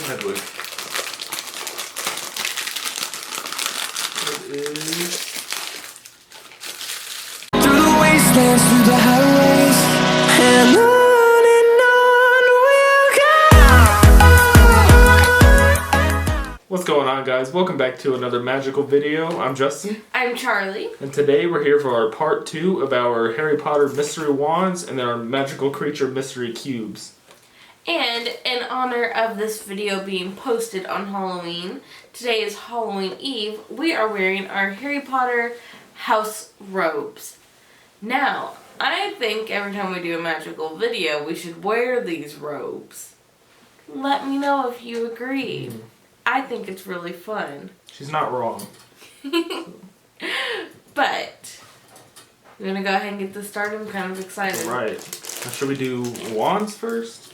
Hedwig. It is... Through the wastelands, through the highways, and on we'll go. What's going on, guys? Welcome back to another magical video. I'm Justin. I'm Charlie. And today we're here for our part 2 of our Harry Potter mystery wands and our magical creature mystery cubes. And in honor of this video being posted on Halloween, today is Halloween Eve, we are wearing our Harry Potter house robes. Now, I think every time we do a magical video, we should wear these robes. Let me know if you agree. I think it's really fun. She's not wrong. But, we're going to go ahead and get this started. I'm kind of excited. Alright. Now, should we do wands first?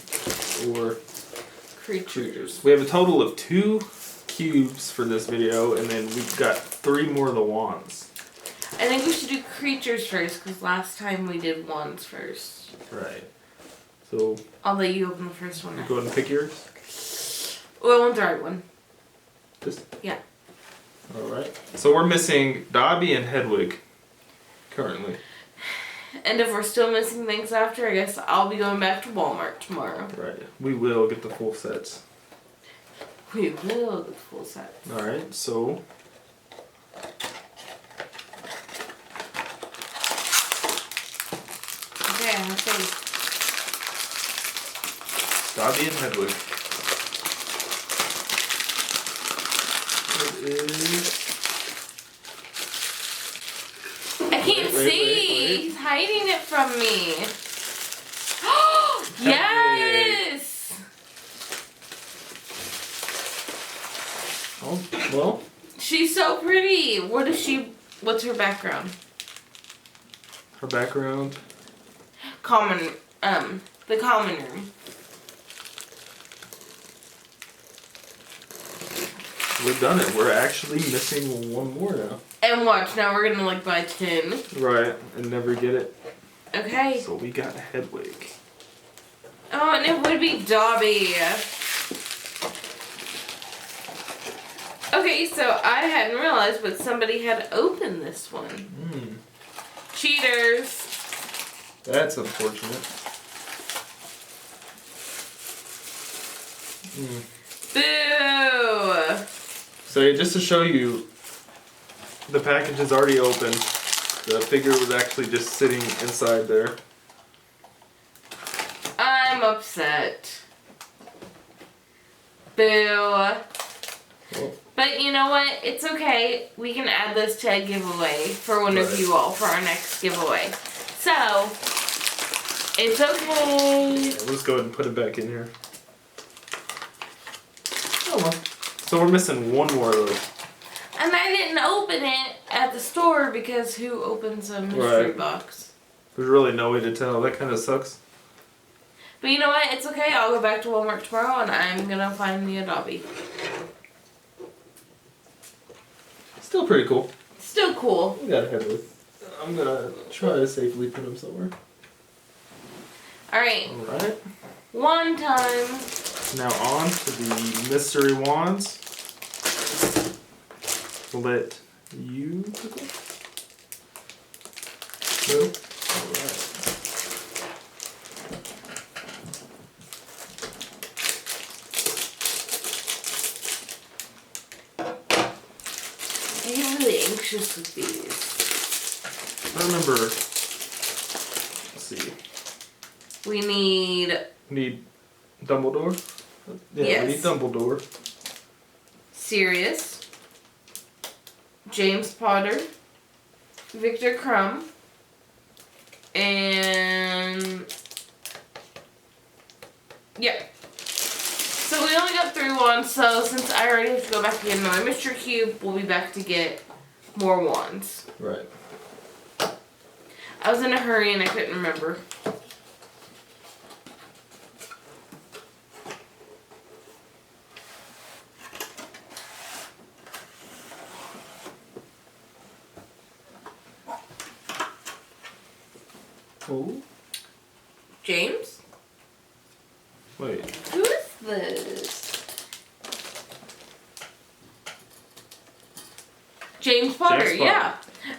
Or Creatures. We have a total of 2 cubes for this video, and then we've got 3 more of the wands. I think we should do creatures first, because last time we did wands first. Right. So, I'll let you open the first one. go ahead and pick yours. Well, I want the right one. This? Yeah. Alright. So we're missing Dobby and Hedwig currently. And if we're still missing things after, I guess I'll be going back to Walmart tomorrow. Right. We will get the full sets. We will get the full sets. Alright, so... Okay, I have faith. Dobby and Hedwig. It is... I can't see! He's hiding it from me. Yes! Oh, well... She's so pretty. What's her background? Her background... The common room. We've done it. We're actually missing 1 more now. And watch, now we're gonna buy 10. Right, and never get it. Okay. So we got Hedwig. Oh, and it would be Dobby. Okay, so I hadn't realized, but somebody had opened this one. Cheaters. That's unfortunate. Boo! So just to show you, the package is already open. The figure was actually just sitting inside there. I'm upset. Boo. Well, But you know what? It's okay. We can add this to a giveaway for one of you all for our next giveaway. So, it's okay. yeah, let's go ahead and put it back in here. Oh well. So we're missing 1 more of those. And I didn't open it at the store because who opens a mystery box? There's really no way to tell. That kind of sucks. But you know what? It's okay. I'll go back to Walmart tomorrow and I'm going to find me a Dobby. Still pretty cool. Still cool. We got Hedwig. I'm gonna try to safely put him somewhere. Alright. Alright. One time. Now on to the mystery wands. Let you pick one? No? Alright. I get really anxious with these. I remember, let's see. We need Dumbledore? Yeah, Yes. we need Dumbledore. Sirius, James Potter, Victor Crumb, and yeah. So we only got 3 wands, so since I already have to go back and get another mystery cube, we'll be back to get more wands. Right. I was in a hurry and I couldn't remember. Oh. James? Wait. Who is this? James Potter, James Potter. yeah.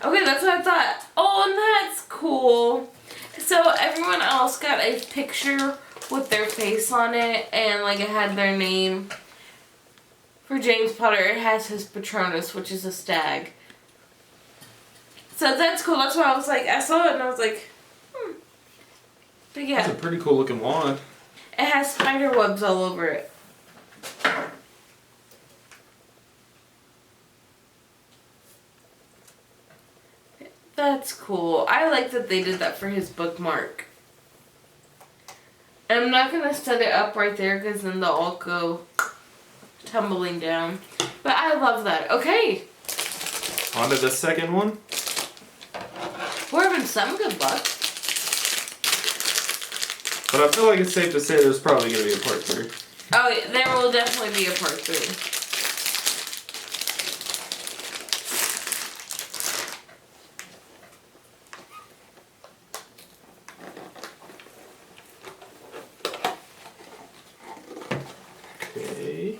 Okay, that's what I thought. Oh, and that's cool. So everyone else got a picture with their face on it, and like it had their name. For James Potter, it has his Patronus, which is a stag. So that's cool. That's why I was like, I saw it and I was like, But yeah. It's a pretty cool looking wand. It has spider webs all over it. That's cool. I like that they did that for his bookmark. And I'm not going to set it up right there because then they'll all go tumbling down. But I love that. Okay. On to the second one. We're having some good luck. But I feel like it's safe to say there's probably going to be a part 3. Oh, yeah, there will definitely be a part 3. Okay.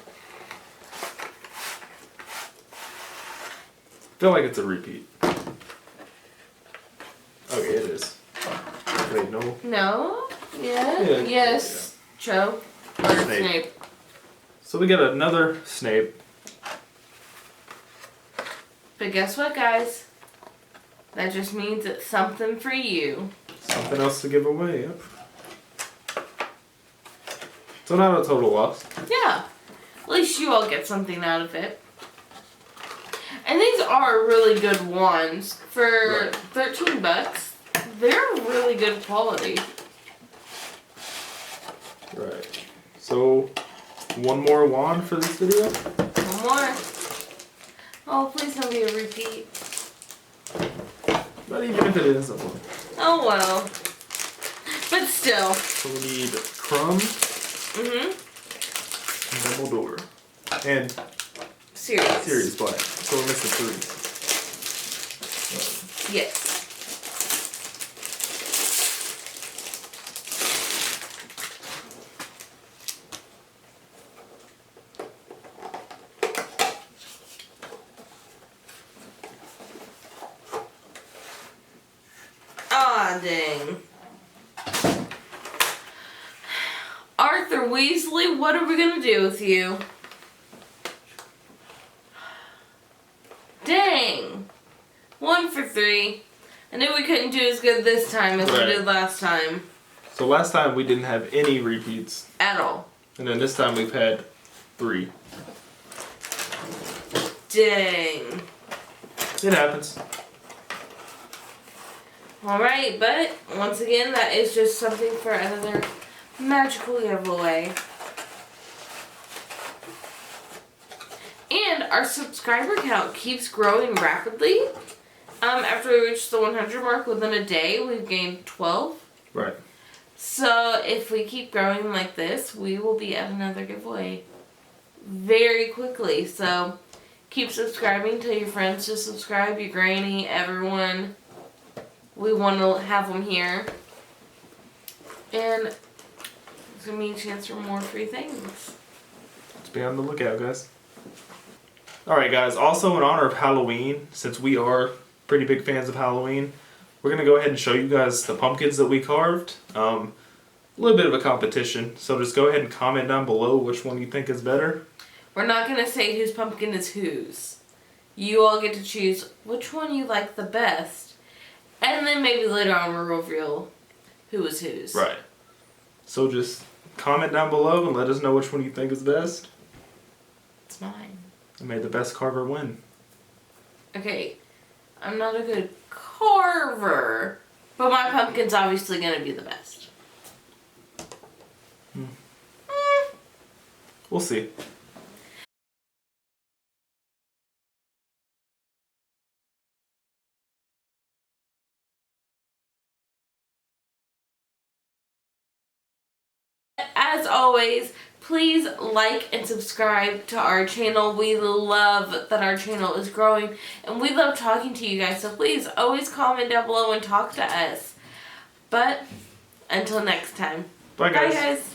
I feel like it's a repeat. Okay, it is. Wait, no. No? Yeah? Yeah, Yes. Cho. Or Snape. So we got another Snape. But guess what, guys? That just means it's something for you. Something else to give away, yep. So not a total loss. Yeah. At least you all get something out of it. And these are really good wands. For Right. $13, they're really good quality. Right. So, one more wand for this video? One more. Oh, please don't be a repeat. But even if it is, a one. Oh well. But still. So we need Crumb Mm-hmm. and Dumbledore. And Serious. Sirius Black. So we're missing 3. Yes. Ah, dang. Arthur Weasley, what are we gonna do with you? Dang. 1 for 3. I knew we couldn't do as good this time as we Right. did last time. So last time we didn't have any repeats. At all. And then this time we've had 3. Dang. It happens. Alright, but once again, that is just something for another magical giveaway. And our subscriber count keeps growing rapidly. After we reach the 100 mark within a day, we've gained 12. Right. So if we keep growing like this, we will be at another giveaway very quickly. So keep subscribing. Tell your friends to subscribe, your granny, everyone. We want to have them here. And it's going to be a chance for more free things. Let's be on the lookout, guys. Alright, guys. Also, in honor of Halloween, since we are pretty big fans of Halloween, we're going to go ahead and show you guys the pumpkins that we carved. A little bit of a competition. So just go ahead and comment down below which one you think is better. We're not going to say whose pumpkin is whose. You all get to choose which one you like the best. And then maybe later on we'll reveal who was whose. Right. So just comment down below and let us know which one you think is best. It's mine. And may the best carver win. Okay, I'm not a good carver, but my pumpkin's obviously going to be the best. We'll see. As always, please like and subscribe to our channel. We love that our channel is growing, and we love talking to you guys. So please always comment down below and talk to us. But until next time. Bye, guys. Bye, guys.